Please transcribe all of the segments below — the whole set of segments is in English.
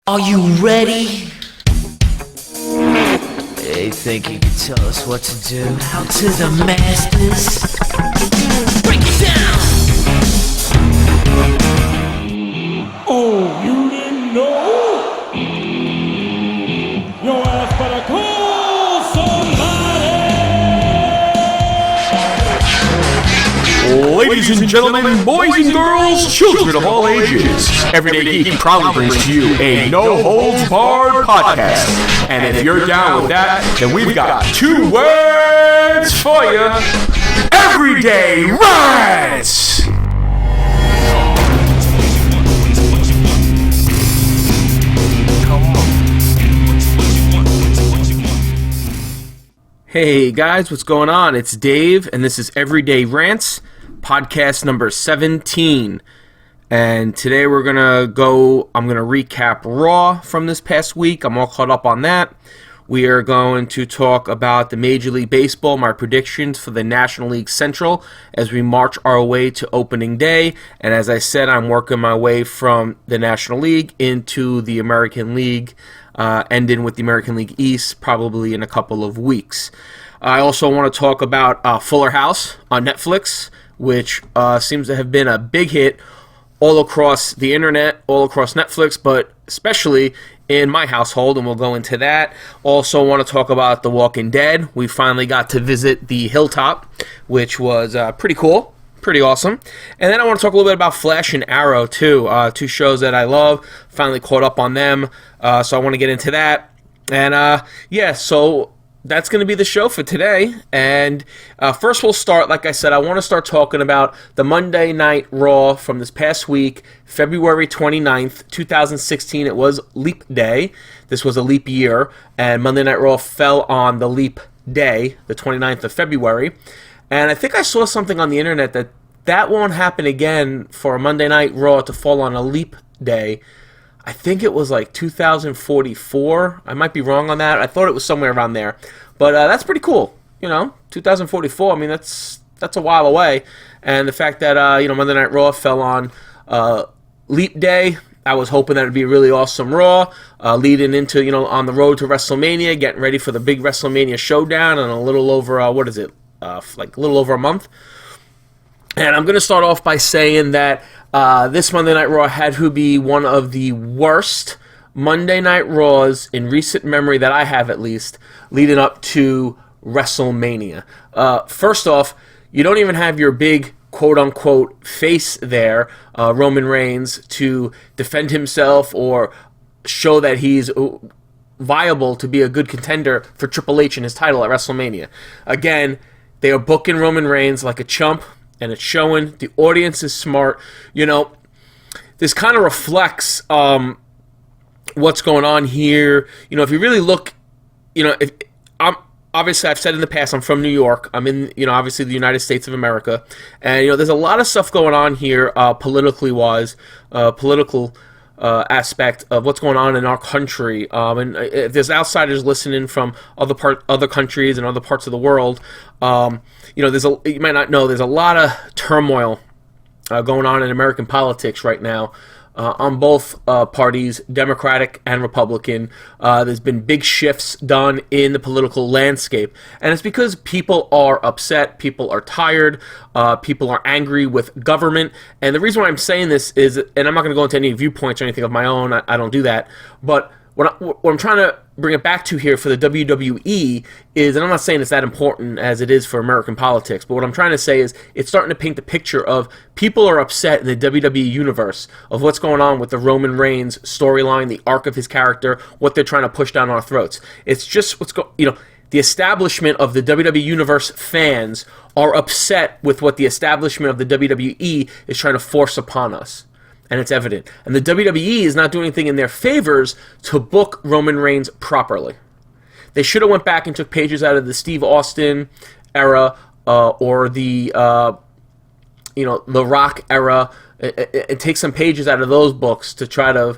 Are you ready? They think you can tell us what to do. Out to the masters. Break it down! Oh, you didn't know? Your ass better call somebody! Ladies and gentlemen, boys and girls, children of all ages, Everyday Geek proudly brings to you a no-holds-barred podcast. And if you're down with that, then we've got two words for you. Everyday Rants! Hey guys, what's going on? It's Dave, and this is Everyday Rants, podcast number 17. And today I'm going to recap Raw from this past week. I'm all caught up on that. We are going to talk about the Major League Baseball, my predictions for the National League Central as we march our way to opening day. And as I said, I'm working my way from the National League into the American League, ending with the American League East probably in a couple of weeks. I also want to talk about Fuller House on Netflix, which seems to have been a big hit all across the internet, all across Netflix, but especially in my household, and we'll go into that. Also want to talk about The Walking Dead. We finally got to visit the Hilltop, which was pretty cool, pretty awesome. And then I want to talk a little bit about Flash and Arrow, too. Two shows that I love, finally caught up on them, so I want to get into that. And so that's going to be the show for today. And first we'll start, like I said, I want to start talking about the Monday Night Raw from this past week, February 29th, 2016. It was Leap Day. This was a leap year, and Monday Night Raw fell on the leap day, the 29th of February. And I think I saw something on the internet that won't happen again for a Monday Night Raw to fall on a leap day. I think it was like 2044. I might be wrong on that. I thought it was somewhere around there. But that's pretty cool. 2044, I mean, that's a while away. And the fact that, Monday Night Raw fell on Leap Day, I was hoping that it would be a really awesome Raw, leading into, on the road to WrestleMania, getting ready for the big WrestleMania showdown in a little over, a little over a month. And I'm going to start off by saying that this Monday Night Raw had to be one of the worst Monday Night Raws in recent memory that I have, at least, leading up to WrestleMania. First off, you don't even have your big quote-unquote face there, Roman Reigns, to defend himself or show that he's viable to be a good contender for Triple H in his title at WrestleMania. Again, they are booking Roman Reigns like a chump, and it's showing. The audience is smart. This kind of reflects what's going on here. If you really look, if obviously I've said in the past, I'm from New York. I'm in, obviously the United States of America, and there's a lot of stuff going on here, politically wise, political aspect of what's going on in our country. And if there's outsiders listening from other countries and other parts of the world, you might not know there's a lot of turmoil going on in American politics right now. On both parties, Democratic and Republican. There's been big shifts done in the political landscape. And it's because people are upset, people are tired, people are angry with government. And the reason why I'm saying this is, and I'm not going to go into any viewpoints or anything of my own, I don't do that, but what I'm trying to bring it back to here for the WWE is, and I'm not saying it's that important as it is for American politics, but what I'm trying to say is it's starting to paint the picture of people are upset in the WWE universe of what's going on with the Roman Reigns storyline, the arc of his character, what they're trying to push down our throats. It's just the establishment of the WWE universe fans are upset with what the establishment of the WWE is trying to force upon us. And it's evident. And the WWE is not doing anything in their favors to book Roman Reigns properly. They should have went back and took pages out of the Steve Austin era or the The Rock era, and take some pages out of those books to try to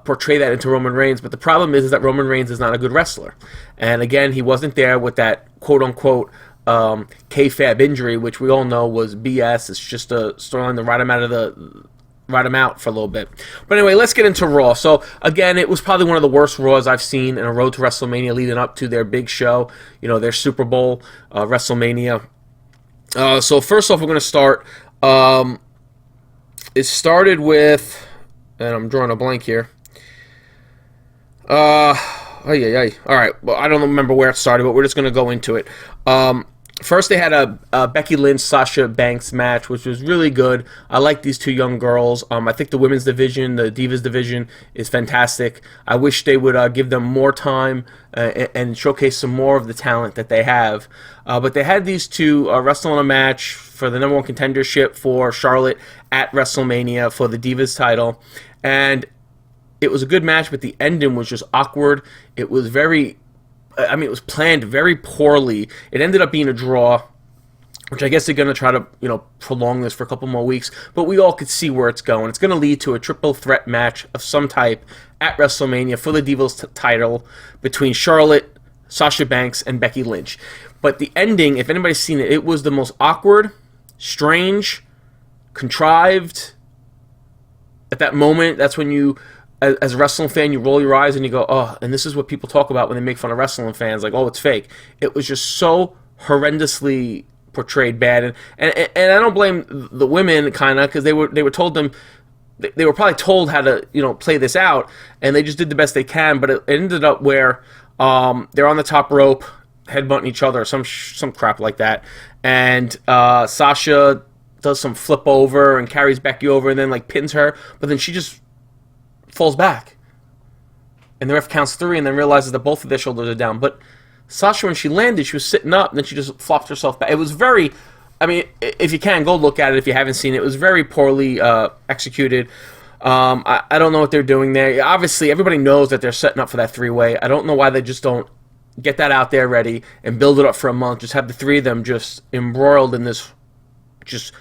portray that into Roman Reigns. But the problem is that Roman Reigns is not a good wrestler. And again, he wasn't there with that quote-unquote kayfabe injury, which we all know was BS. It's just a storyline to write him out of ride them out for a little bit. But anyway, let's get into Raw. So again, it was probably one of the worst Raws I've seen in a road to WrestleMania leading up to their big show, their Super Bowl, WrestleMania. So first off, we're going to start. It started with, and I'm drawing a blank here. All right. Well, I don't remember where it started, but we're just going to go into it. First, they had a Becky Lynch, Sasha Banks match, which was really good. I like these two young girls. I think the women's division, the Divas division, is fantastic. I wish they would give them more time and showcase some more of the talent that they have. But they had these two wrestle in a match for the number one contendership for Charlotte at WrestleMania for the Divas title. And it was a good match, but the ending was just awkward. It was it was planned very poorly. It ended up being a draw, which I guess they're going to try to, prolong this for a couple more weeks. But we all could see where it's going. It's going to lead to a triple threat match of some type at WrestleMania for the Divas title between Charlotte, Sasha Banks, and Becky Lynch. But the ending, if anybody's seen it, it was the most awkward, strange, contrived. At that moment, that's when you, as a wrestling fan, you roll your eyes and you go, oh, and this is what people talk about when they make fun of wrestling fans, like, oh, it's fake. It was just so horrendously portrayed bad, and I don't blame the women, kind of, because they were told they were probably told how to play this out, and they just did the best they can. But it ended up where they're on the top rope, headbutting each other, some crap like that, and Sasha does some flip over and carries Becky over, and then pins her, but then she just falls back, and the ref counts 3 and then realizes that both of their shoulders are down. But Sasha, when she landed, she was sitting up, and then she just flopped herself back. It was very, if you can, go look at it if you haven't seen it. It was very poorly executed. I don't know what they're doing there. Obviously, everybody knows that they're setting up for that 3-way. I don't know why they just don't get that out there ready and build it up for a month. Just have the 3 of them just embroiled in this just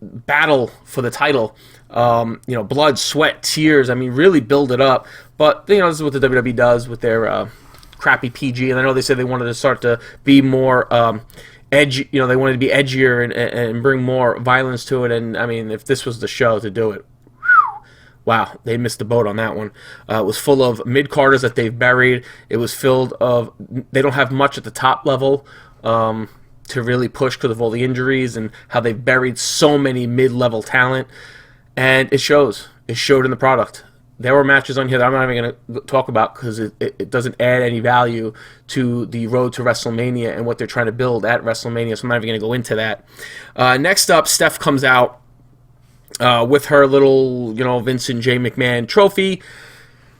battle for the title. Blood, sweat, tears. Really build it up. But this is what the WWE does with their crappy PG. And I know they said they wanted to start to be more edgy. They wanted to be edgier and bring more violence to it. And if this was the show to do it, wow, they missed the boat on that one. It was full of mid-carders that they've buried. It was filled of, they don't have much at the top level to really push because of all the injuries and how they've buried so many mid-level talent. And it shows. It showed in the product. There were matches on here that I'm not even going to talk about because it doesn't add any value to the road to WrestleMania and what they're trying to build at WrestleMania, so I'm not even going to go into that. Next up, Steph comes out with her little, Vincent J. McMahon trophy.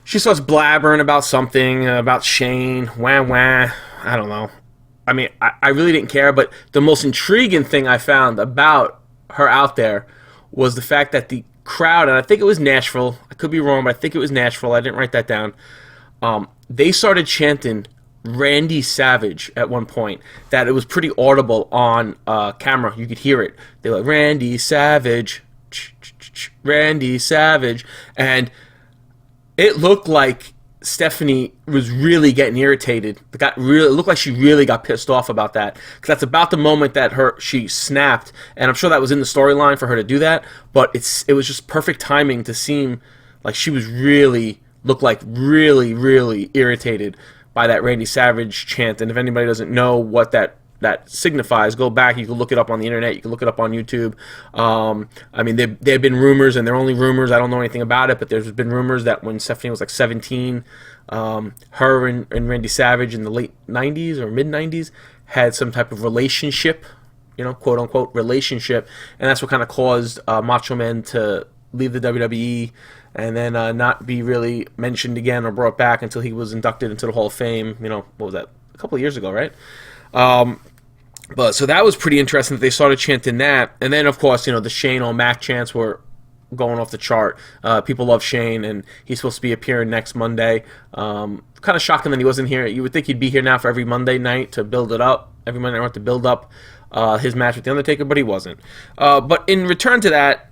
She starts blabbering about something, about Shane, wah. I don't know. I really didn't care, but the most intriguing thing I found about her out there was the fact that the crowd, and I think it was Nashville, I could be wrong, but I think it was Nashville, I didn't write that down, they started chanting Randy Savage at one point, that it was pretty audible on camera. You could hear it. They were like, Randy Savage, Randy Savage, and it looked like Stephanie was really getting irritated. It looked like she really got pissed off about that, because that's about the moment that she snapped, and I'm sure that was in the storyline for her to do that. But it was just perfect timing to seem like she was really really irritated by that Randy Savage chant. And if anybody doesn't know what that signifies, go back. You can look it up on the internet. You can look it up on YouTube. There have been rumors, and they're only rumors. I don't know anything about it, but there's been rumors that when Stephanie was 17, her and Randy Savage in the late 90s or mid 90s had some type of relationship, quote unquote relationship, and that's what kind of caused Macho Man to leave the WWE and then not be really mentioned again or brought back until he was inducted into the Hall of Fame. What was that? A couple of years ago, right? But so that was pretty interesting that they started chanting that. And then, of course, the Shane O'Mac chants were going off the chart. People love Shane, and he's supposed to be appearing next Monday. Kind of shocking that he wasn't here. You would think he'd be here now for every Monday night to build it up. Every Monday night to build up his match with The Undertaker, but he wasn't. But in return to that,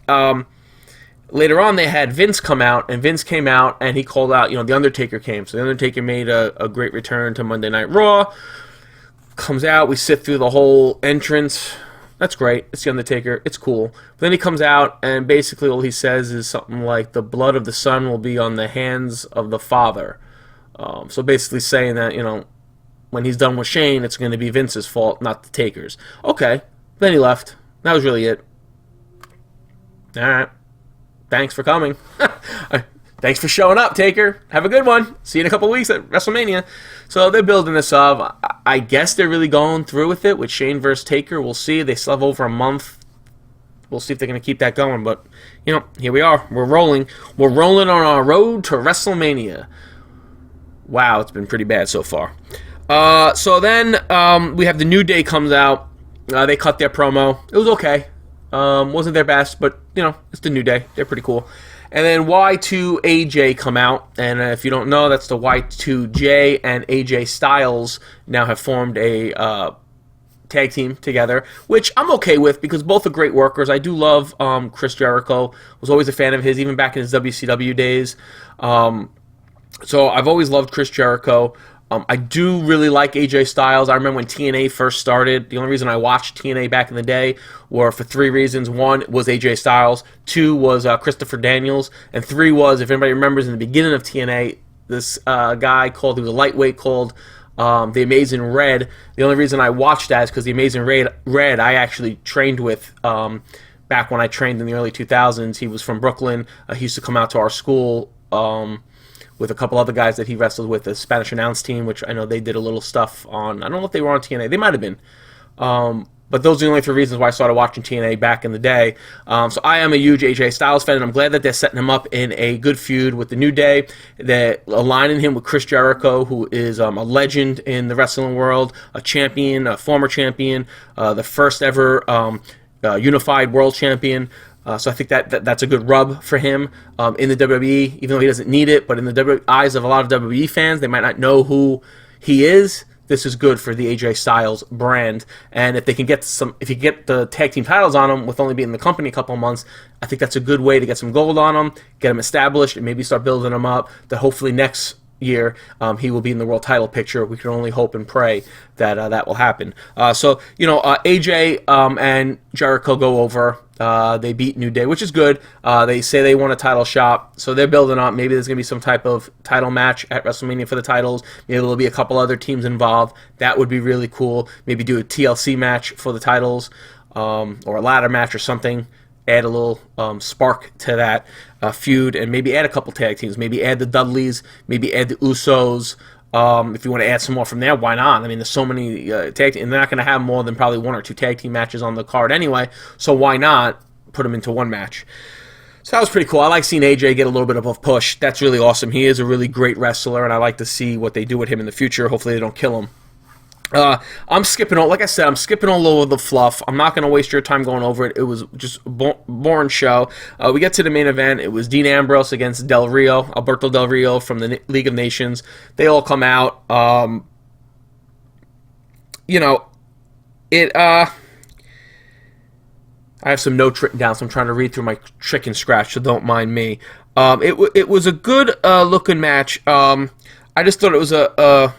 later on they had Vince come out, and Vince came out and he called out, The Undertaker came. So The Undertaker made a great return to Monday Night Raw. Comes out, we sit through the whole entrance, That's great. It's The Undertaker. It's cool. But then he comes out, and basically all he says is something like, the blood of the son will be on the hands of the father. So basically saying that, when he's done with Shane, it's going to be Vince's fault, not the Taker's. Okay. Then he left. That was really it. All right. Thanks for coming. Thanks for showing up, Taker. Have a good one. See you in a couple weeks at WrestleMania. So they're building this up. I guess they're really going through with it with Shane versus Taker. We'll see. They still have over a month. We'll see if they're going to keep that going. But, here we are. We're rolling. We're rolling on our road to WrestleMania. Wow, it's been pretty bad so far. So then we have the New Day comes out. They cut their promo. It was okay. Wasn't their best, but, it's the New Day. They're pretty cool. And then Y2AJ come out, and if you don't know, that's the Y2J and AJ Styles now have formed a tag team together, which I'm okay with because both are great workers. I do love Chris Jericho. Was always a fan of his, even back in his WCW days. So I've always loved Chris Jericho. I do really like AJ Styles. I remember when TNA first started. The only reason I watched TNA back in the day were for 3 reasons. 1 was AJ Styles. 2 was Christopher Daniels. And 3 was, if anybody remembers, in the beginning of TNA, this guy he was a lightweight called The Amazing Red. The only reason I watched that is because The Amazing Red I actually trained with back when I trained in the early 2000s. He was from Brooklyn. He used to come out to our school with a couple other guys that he wrestled with, the Spanish announce team, which I know they did a little stuff on. I don't know if they were on TNA. They might have been. But those are the only 3 reasons why I started watching TNA back in the day. So I am a huge AJ Styles fan, and I'm glad that they're setting him up in a good feud with the New Day. They're aligning him with Chris Jericho, who is a legend in the wrestling world, a champion, a former champion, the first ever unified world champion. So I think that's a good rub for him in the WWE, even though he doesn't need it. But in the eyes of a lot of WWE fans, they might not know who he is. This is good for the AJ Styles brand. And if they can if you get the tag team titles on him with only being in the company a couple of months, I think that's a good way to get some gold on him, get him established, and maybe start building him up. That hopefully next year he will be in the world title picture. We can only hope and pray that that will happen. So AJ and Jericho go over. They beat New Day, which is good. They say they want a title shot, so they're building up. Maybe there's going to be some type of title match at WrestleMania for the titles. Maybe there'll be a couple other teams involved. That would be really cool. Maybe do a TLC match for the titles, or a ladder match or something. Add a little spark to that feud, and maybe add a couple tag teams. Maybe add the Dudleys. Maybe add the Usos. If you want to add some more from there, why not? I mean, there's so many tag teams, and they're not going to have more than probably 1 or 2 tag team matches on the card anyway, so why not put them into one match? So that was pretty cool. I like seeing AJ get a little bit of a push. That's really awesome. He is a really great wrestler, and I like to see what they do with him in the future. Hopefully they don't kill him. I'm skipping all, like I said, I'm skipping all over the fluff. I'm not going to waste your time going over it. It was just a boring show. We get to the main event. It was Dean Ambrose against Alberto Del Rio from the League of Nations. They all come out. I have some notes written down, so I'm trying to read through my chicken scratch, so don't mind me. It was a good looking match. I just thought it was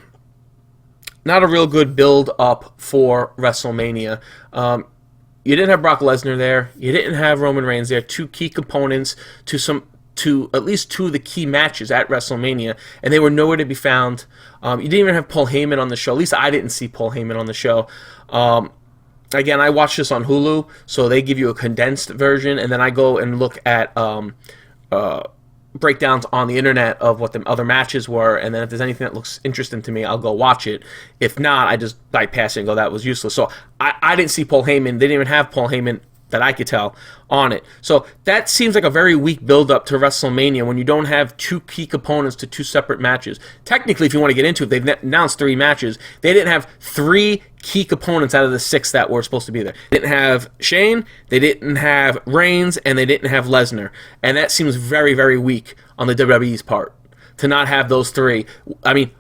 not a real good build-up for WrestleMania. You didn't have Brock Lesnar there. You didn't have Roman Reigns there. 2 key components to at least 2 of the key matches at WrestleMania, and they were nowhere to be found. You didn't even have Paul Heyman on the show. At least I didn't see Paul Heyman on the show. Again, I watched this on Hulu, so they give you a condensed version, and then I go and look at breakdowns on the internet of what the other matches were, and then if there's anything that looks interesting to me, I'll go watch it. If not, I just bypass it and go, that was useless. So I didn't see Paul Heyman. They didn't even have Paul Heyman that I could tell on it. So that seems like a very weak build-up to WrestleMania when you don't have 2 key components to 2 separate matches. Technically, if you want to get into it, they've announced 3 matches. They didn't have 3 key components out of the 6 that were supposed to be there. They didn't have Shane, they didn't have Reigns, and they didn't have Lesnar. And that seems very, very weak on the WWE's part to not have those 3. I mean,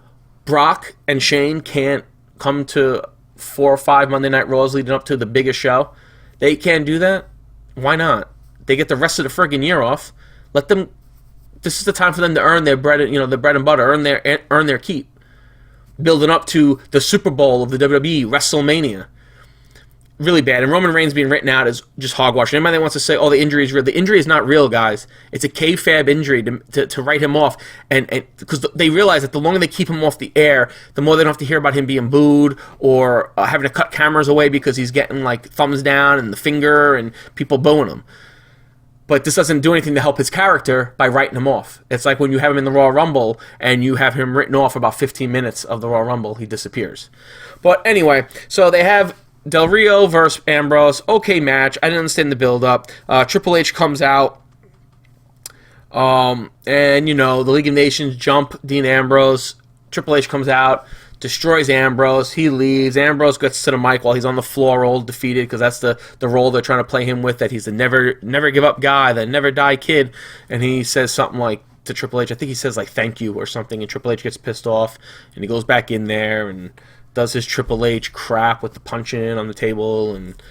Brock and Shane can't come to 4 or 5 Monday Night Raws leading up to the biggest show. They can't do that. Why not? They get the rest of the friggin' year off. Let them. This is the time for them to earn their bread. The bread and butter. Earn their keep. Building up to the Super Bowl of the WWE, WrestleMania. really bad. And Roman Reigns being written out is just hogwash. Anybody that wants to say, "Oh, the injury is real," the injury is not real, guys. It's a kayfabe injury to write him off, and because they realize that the longer they keep him off the air, the more they don't have to hear about him being booed or having to cut cameras away because he's getting like thumbs down and the finger and people booing him. But this doesn't do anything to help his character by writing him off. It's like when you have him in the Raw Rumble and you have him written off about 15 minutes of the Raw Rumble, he disappears. But anyway, so they have Del Rio versus Ambrose. Okay match. I didn't understand the build-up. Triple H comes out. And, the League of Nations jump Dean Ambrose. Triple H comes out, destroys Ambrose. He leaves. Ambrose gets to the mic while he's on the floor all defeated because that's the role they're trying to play him with, that he's the never give up guy, the never die kid. And he says something like to Triple H, I think he says like thank you or something, and Triple H gets pissed off and he goes back in there and does his Triple H crap with the punching in on the table, and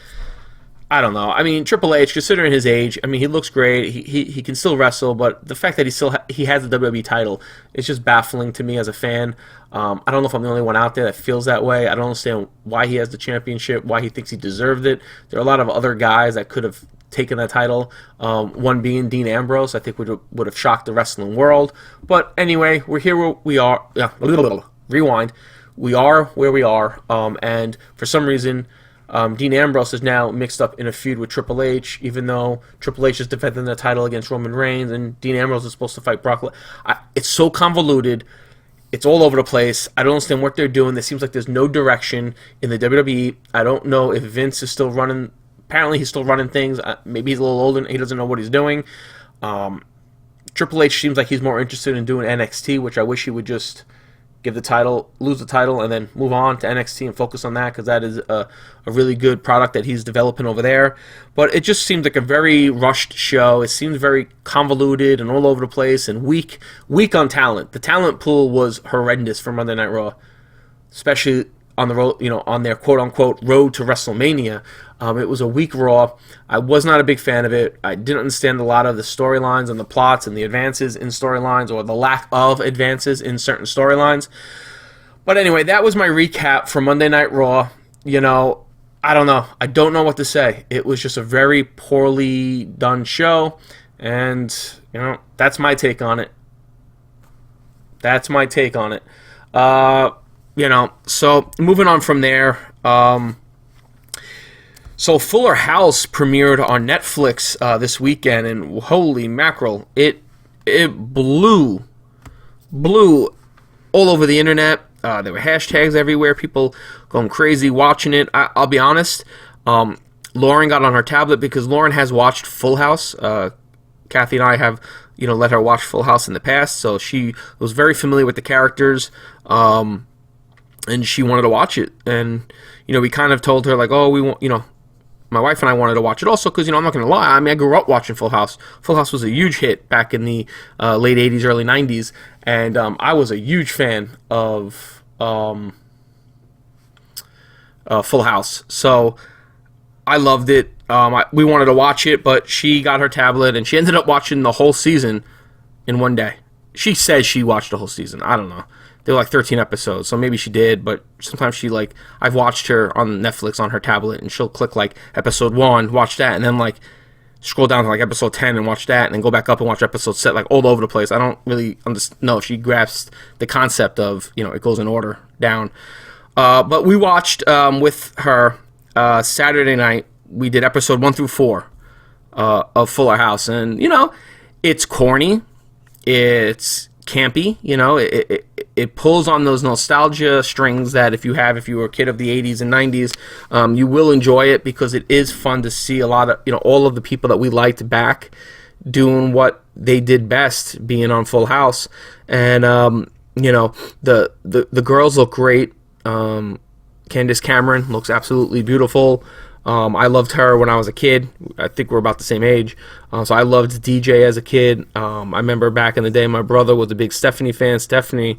I don't know. I mean, Triple H, considering his age, I mean, he looks great. He can still wrestle, but the fact that he has the WWE title is just baffling to me as a fan. I don't know if I'm the only one out there that feels that way. I don't understand why he has the championship, why he thinks he deserved it. There are a lot of other guys that could have taken that title. One being Dean Ambrose, I think would have shocked the wrestling world. But anyway, we're here where we are. Rewind. We are where we are, and for some reason, Dean Ambrose is now mixed up in a feud with Triple H, even though Triple H is defending the title against Roman Reigns, and Dean Ambrose is supposed to fight Brock Lesnar. It's so convoluted. It's all over the place. I don't understand what they're doing. It seems like there's no direction in the WWE. I don't know if Vince is still running. Apparently, he's still running things. Maybe he's a little older and he doesn't know what he's doing. Triple H seems like he's more interested in doing NXT, which I wish he would just lose the title, and then move on to NXT and focus on that, because that is a really good product that he's developing over there. But it just seems like a very rushed show. It seems very convoluted and all over the place and weak on talent. The talent pool was horrendous for Monday Night Raw, especially on the road, on their quote-unquote road to WrestleMania. It was a weak Raw. I was not a big fan of it. I didn't understand a lot of the storylines and the plots and the advances in storylines, or the lack of advances in certain storylines. But anyway, that was my recap for Monday Night Raw. I don't know. I don't know what to say. It was just a very poorly done show, and, that's my take on it. So moving on from there, so Fuller House premiered on Netflix this weekend, and holy mackerel, it blew all over the internet. There were hashtags everywhere, people going crazy watching it. I'll be honest, Lauren got on her tablet because Lauren has watched Full House. Kathy and I have, let her watch Full House in the past, so she was very familiar with the characters. And she wanted to watch it, and we kind of told her like, oh, we want, my wife and I wanted to watch it also because I'm not gonna lie, I mean, I grew up watching Full House. Full House was a huge hit back in the late '80s, early '90s, and I was a huge fan of Full House, so I loved it. We wanted to watch it, but she got her tablet and she ended up watching the whole season in one day. She says she watched the whole season. I don't know. There were like 13 episodes, so maybe she did, but sometimes I've watched her on Netflix on her tablet, and she'll click like episode 1, watch that, and then like scroll down to like episode 10 and watch that, and then go back up and watch episode set, like all over the place. I don't really know if she grasps the concept of, it goes in order down. But we watched with her Saturday night. We did episode 1 through 4 of Fuller House, and it's corny, it's campy, it pulls on those nostalgia strings that if you were a kid of the 80s and 90s, you will enjoy it, because it is fun to see a lot of, all of the people that we liked back doing what they did best, being on Full House. And the girls look great. Candace Cameron looks absolutely beautiful. I loved her when I was a kid. I think we're about the same age. So I loved DJ as a kid. I remember back in the day, my brother was a big Stephanie fan. Stephanie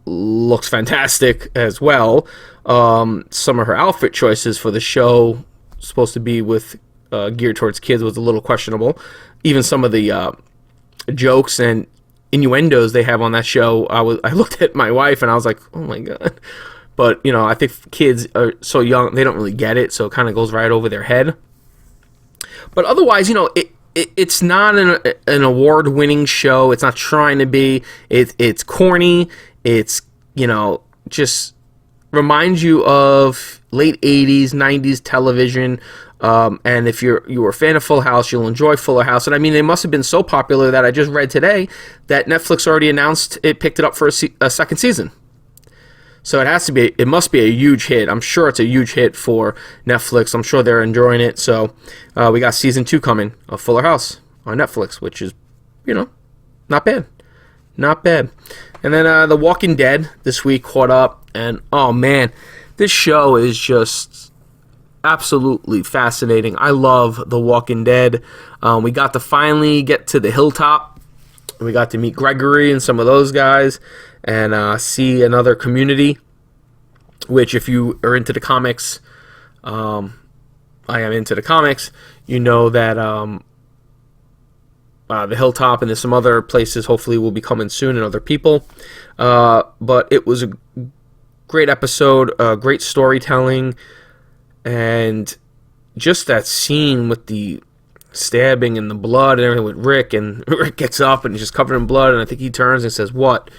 looks fantastic as well. Some of her outfit choices for the show, supposed to be geared towards kids, was a little questionable. Even some of the jokes and innuendos they have on that show, I looked at my wife and I was like, oh my God. But, I think kids are so young, they don't really get it, so it kind of goes right over their head. But otherwise, it's not an award-winning show. It's not trying to be. It's corny. It's, just reminds you of late 80s, 90s television. And if you were a fan of Full House, you'll enjoy Fuller House. And I mean, they must have been so popular that I just read today that Netflix already announced it picked it up for a second season. So it must be a huge hit. I'm sure it's a huge hit for Netflix. I'm sure they're enjoying it. So we got season 2 coming of Fuller House on Netflix, which is, not bad. Not bad. And then The Walking Dead this week caught up. And, oh, man, this show is just absolutely fascinating. I love The Walking Dead. We got to finally get to the hilltop. We got to meet Gregory and some of those guys and see another community, which if you are into the comics, I am into the comics, you know that the hilltop and there's some other places hopefully will be coming soon and other people. But it was a great episode, great storytelling, and just that scene with the stabbing and the blood and everything with Rick, and Rick gets up and he's just covered in blood, and I think he turns and says, "What?"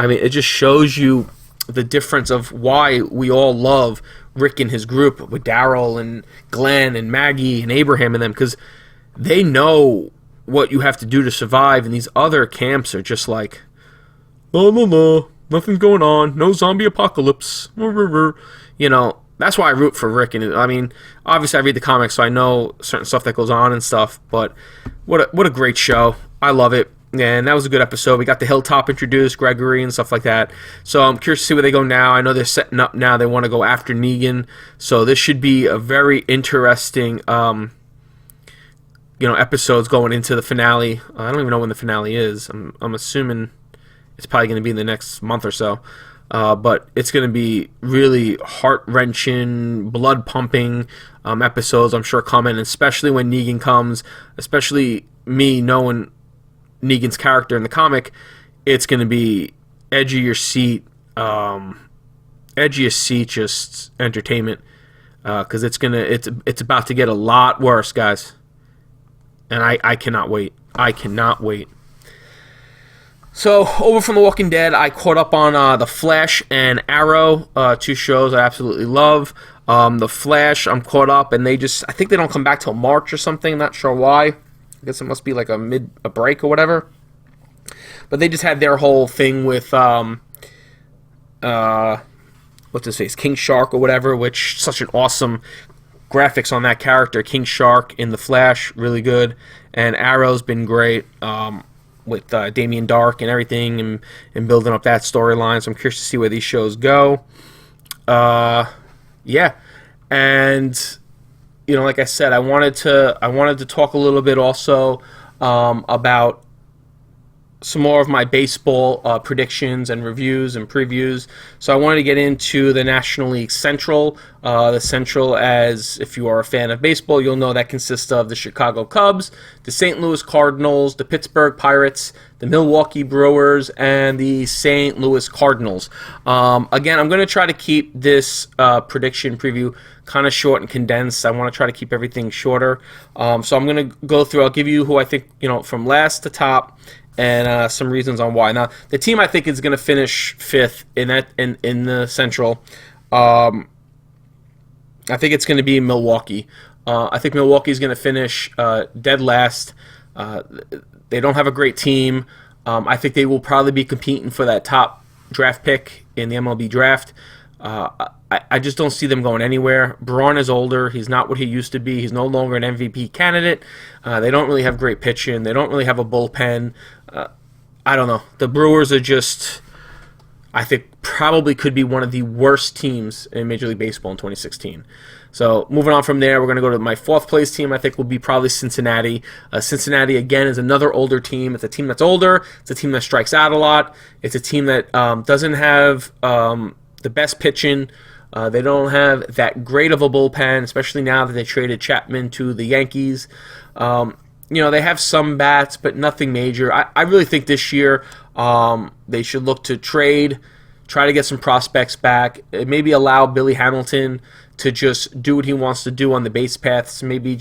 I mean, it just shows you the difference of why we all love Rick and his group with Daryl and Glenn and Maggie and Abraham and them, because they know what you have to do to survive, and these other camps are just like, no, nothing's going on, no zombie apocalypse, That's why I root for Rick. And I mean, obviously I read the comics, so I know certain stuff that goes on and stuff, but what a great show. I love it. And that was a good episode. We got the hilltop introduced, Gregory and stuff like that. So I'm curious to see where they go now. I know they're setting up now. They want to go after Negan. So this should be a very interesting, episodes going into the finale. I don't even know when the finale is. I'm assuming it's probably going to be in the next month or so. But it's going to be really heart-wrenching, blood-pumping episodes, I'm sure, coming, especially when Negan comes, especially me knowing Negan's character in the comic. It's going to be edge of your seat just entertainment, because it's about to get a lot worse, guys. And I cannot wait. I cannot wait. So, over from The Walking Dead, I caught up on The Flash and Arrow, 2 shows I absolutely love. The Flash, I'm caught up, and I think they don't come back till March or something, not sure why. I guess it must be like a break or whatever. But they just had their whole thing with, what's his face, King Shark or whatever, which, such an awesome graphics on that character, King Shark in The Flash, really good. And Arrow's been great, with Damien Dark and everything, and building up that storyline. So I'm curious to see where these shows go. Yeah, and like I said, I wanted to talk a little bit also about some more of my baseball predictions and reviews and previews. So I wanted to get into the National League Central. The Central, as if you are a fan of baseball, you'll know that consists of the Chicago Cubs, the St. Louis Cardinals, the Pittsburgh Pirates, the Milwaukee Brewers, and the St. Louis Cardinals. Again, I'm going to try to keep this prediction preview kind of short and condensed. I want to try to keep everything shorter. So I'm going to go through. I'll give you who I think, from last to top, and some reasons on why. Now, the team I think is going to finish 5th in the Central. I think it's going to be Milwaukee. I think Milwaukee is going to finish dead last. They don't have a great team. I think they will probably be competing for that top draft pick in the MLB draft. I just don't see them going anywhere. Braun is older. He's not what he used to be. He's no longer an MVP candidate. They don't really have great pitching. They don't really have a bullpen. I don't know. The Brewers are just, I think, probably could be one of the worst teams in Major League Baseball in 2016. So moving on from there, we're going to go to my 4th place team. I think will be probably Cincinnati. Cincinnati, again, is another older team. It's a team that's older. It's a team that strikes out a lot. It's a team that doesn't have the best pitching. They don't have that great of a bullpen, especially now that they traded Chapman to the Yankees. They have some bats, but nothing major. I really think this year they should look to trade try to get some prospects back, maybe allow Billy Hamilton to just do what he wants to do on the base paths, maybe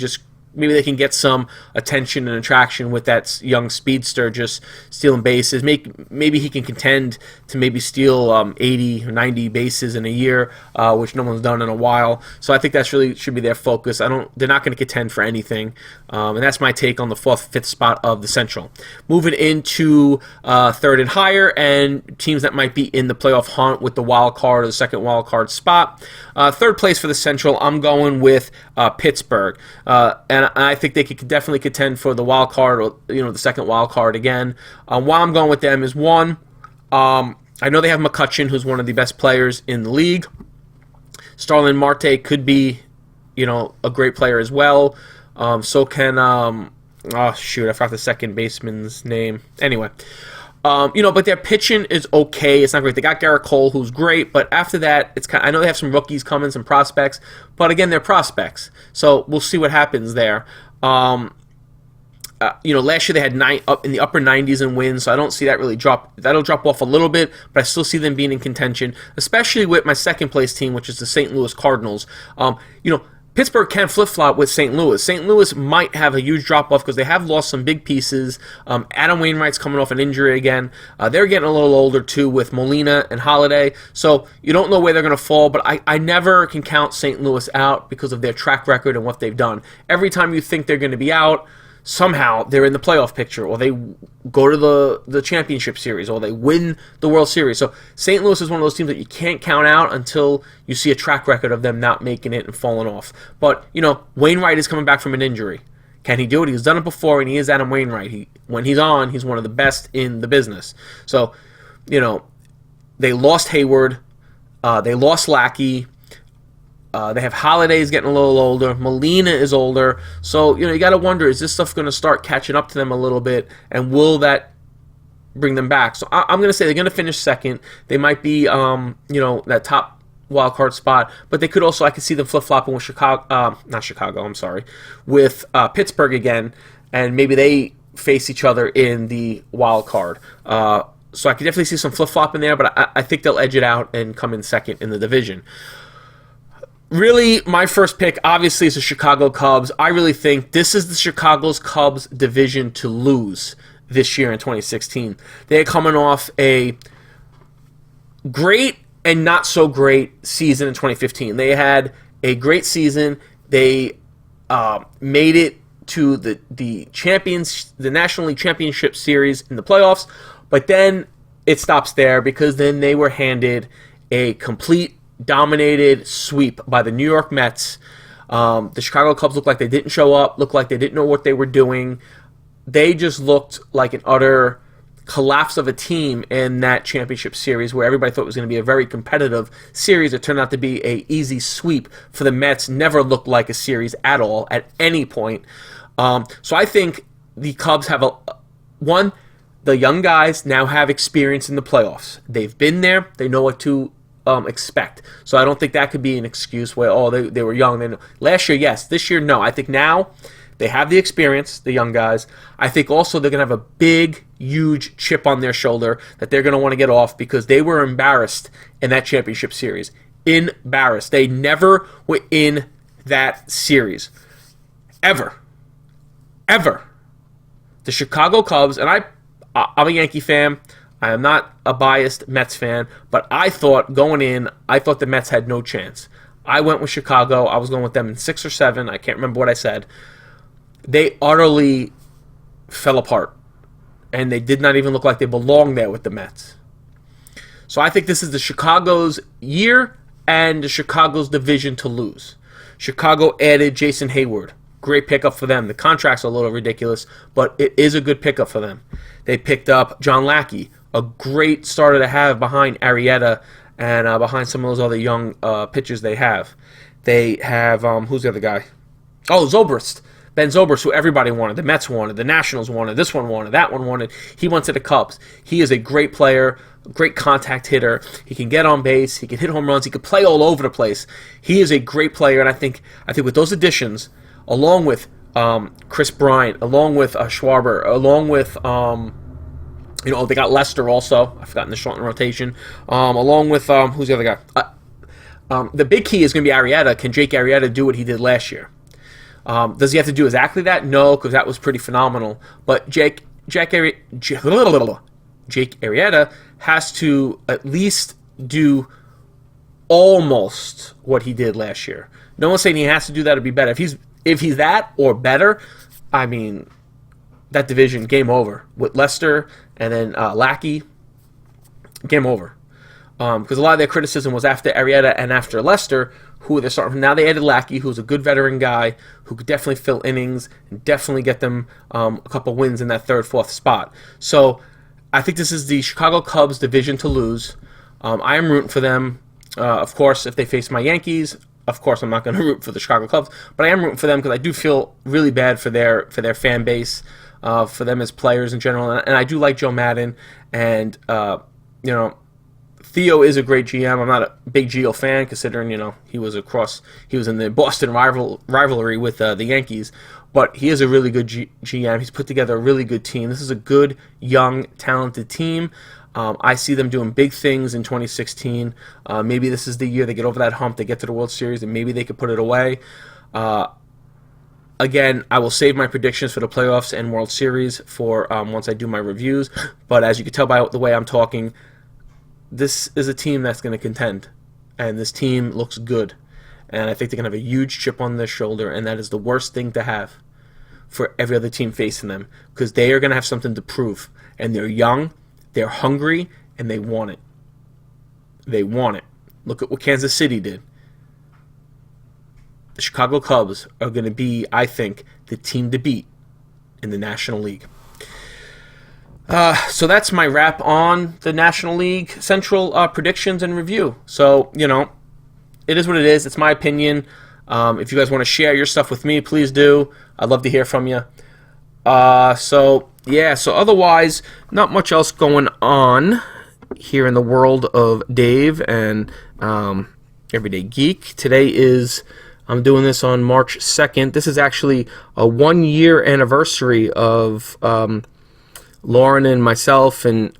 they can get some attention and attraction with that young speedster just stealing bases. Maybe he can contend to maybe steal 80 or 90 bases in a year, which no one's done in a while. So I think that's really should be their focus. They're not going to contend for anything, and that's my take on the 4th, 5th spot of the Central. Moving into 3rd and higher, and teams that might be in the playoff hunt with the wild card or the second wild card spot. 3rd place for the Central, I'm going with Pittsburgh, and I think they could definitely contend for the wild card or the second wild card again. Why I'm going with them is one, I know they have McCutchen, who's one of the best players in the league. Starlin Marte could be, a great player as well. So can I forgot the second baseman's name. Anyway. But their pitching is okay. It's not great. They got Garrett Cole, who's great, but after that, I know they have some rookies coming, some prospects, but again, they're prospects. So we'll see what happens there. Last year they had up in the upper 90s in wins, so I don't see that really drop. That'll drop off a little bit, but I still see them being in contention, especially with my second place team, which is the St. Louis Cardinals. Pittsburgh can flip-flop with St. Louis. St. Louis might have a huge drop-off because they have lost some big pieces. Adam Wainwright's coming off an injury again. They're getting a little older, too, with Molina and Holiday. So you don't know where they're going to fall, but I never can count St. Louis out because of their track record and what they've done. Every time you think they're going to be out, somehow they're in the playoff picture, or they go to the championship series, or they win the World Series. So St. Louis is one of those teams that you can't count out until you see a track record of them not making it and falling off. But, Wainwright is coming back from an injury. Can he do it? He's done it before, and he is Adam Wainwright. When he's on, he's one of the best in the business. So, they lost Hayward. They lost Lackey. They have Holidays getting a little older. Molina is older. So, you got to wonder, is this stuff going to start catching up to them a little bit? And will that bring them back? So I'm going to say they're going to finish second. They might be, that top wild card spot. But they could also, I could see them flip-flopping with with Pittsburgh again. And maybe they face each other in the wild card. So I could definitely see some flip-flop in there. But I think they'll edge it out and come in second in the division. Really, my first pick, obviously, is the Chicago Cubs. I really think this is the Chicago Cubs division to lose this year in 2016. They're coming off a great and not so great season in 2015. They had a great season. They made it to the National League Championship Series in the playoffs, but then it stops there because then they were handed a complete dominated sweep by the New York Mets. The Chicago Cubs looked like they didn't show up, looked like they didn't know what they were doing. They just looked like an utter collapse of a team in that championship series where everybody thought it was going to be a very competitive series. It turned out to be an easy sweep for the Mets. Never looked like a series at all at any point. So I think the Cubs have the young guys now have experience in the playoffs. They've been there. They know what to expect. So I don't think that could be an excuse where, they were young. Last year, yes. This year, no. I think now they have the experience, the young guys. I think also they're going to have a big, huge chip on their shoulder that they're going to want to get off because they were embarrassed in that championship series. Embarrassed. They never were in that series. Ever. The Chicago Cubs, and I'm a Yankee fan. I am not a biased Mets fan, but I thought the Mets had no chance. I went with Chicago. I was going with them in 6 or 7. I can't remember what I said. They utterly fell apart, and they did not even look like they belonged there with the Mets. So I think this is the Chicago's year and the Chicago's division to lose. Chicago added Jason Hayward. Great pickup for them. The contract's a little ridiculous, but it is a good pickup for them. They picked up John Lackey, a great starter to have behind Arrieta and behind some of those other young pitchers they have. They have, who's the other guy? Oh, Zobrist. Ben Zobrist, who everybody wanted. The Mets wanted. The Nationals wanted. This one wanted. That one wanted. He went to the Cubs. He is a great player, great contact hitter. He can get on base. He can hit home runs. He can play all over the place. He is a great player, and I think with those additions, along with Chris Bryant, along with Schwarber, along with You know, they got Lester also. I've forgotten the shortened rotation. Along with, who's the other guy? The big key is going to be Arrieta. Can Jake Arrieta do what he did last year? Does he have to do exactly that? No, because that was pretty phenomenal. But Jake Arrieta has to at least do almost what he did last year. No one's saying he has to do that to be better. If he's that or better, I mean, that division, game over. With Lester and then Lackey, game over. Because a lot of their criticism was after Arrieta and after Lester, who they're starting from. Now they added Lackey, who's a good veteran guy, who could definitely fill innings and definitely get them a couple wins in that third, fourth spot. So I think this is the Chicago Cubs division to lose. I am rooting for them. Of course, if they face my Yankees, of course I'm not going to root for the Chicago Cubs, but I am rooting for them because I do feel really bad for their fan base, for them as players in general, and I do like Joe Madden, and you know, Theo is a great GM. I'm not a big Gio fan, considering, you know, he was in the Boston rivalry with the Yankees, but he is a really good GM. He's put together a really good team. This is a good, young, talented team. I see them doing big things in 2016. Maybe this is the year they get over that hump, they get to the World Series, and maybe they could put it away. Again, I will save my predictions for the playoffs and World Series for once I do my reviews. But as you can tell by the way I'm talking, this is a team that's going to contend. And this team looks good. And I think they're going to have a huge chip on their shoulder, and that is the worst thing to have for every other team facing them, because they are going to have something to prove. And they're young, they're hungry, and they want it. They want it. Look at what Kansas City did. The Chicago Cubs are going to be, I think, the team to beat in the National League. So that's my wrap on the National League Central predictions and review. So, you know, it is what it is. It's my opinion. If you guys want to share your stuff with me, please do. I'd love to hear from you. So otherwise, not much else going on here in the world of Dave and Everyday Geek. Today I'm doing this on March 2nd. This is actually a 1-year anniversary of Lauren and myself and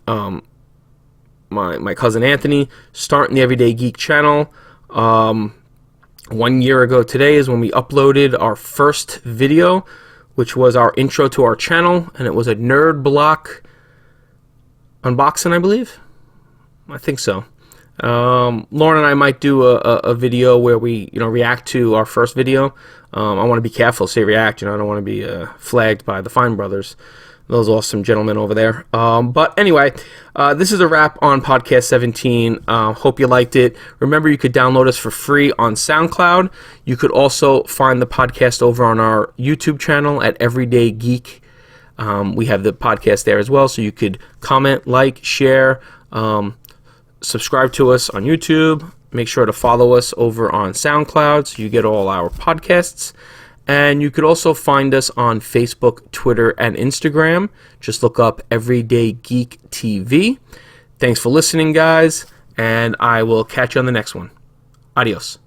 my cousin Anthony starting the Everyday Geek channel. 1 year ago today is when we uploaded our first video, which was our intro to our channel, and it was a Nerd Block unboxing, I believe. I think so. Lauren and I might do a video where we, you know, react to our first video. I want to be careful, say react, you know, I don't want to be flagged by the Fine Brothers, those awesome gentlemen over there. But anyway, this is a wrap on podcast 17. Hope you liked it. Remember, you could download us for free on SoundCloud. You could also find the podcast over on our YouTube channel at Everyday Geek. We have the podcast there as well, so you could comment, like, share, subscribe to us on YouTube. Make sure to follow us over on SoundCloud so you get all our podcasts. And you could also find us on Facebook, Twitter, and Instagram. Just look up Everyday Geek TV. Thanks for listening, guys, and I will catch you on the next one. Adios.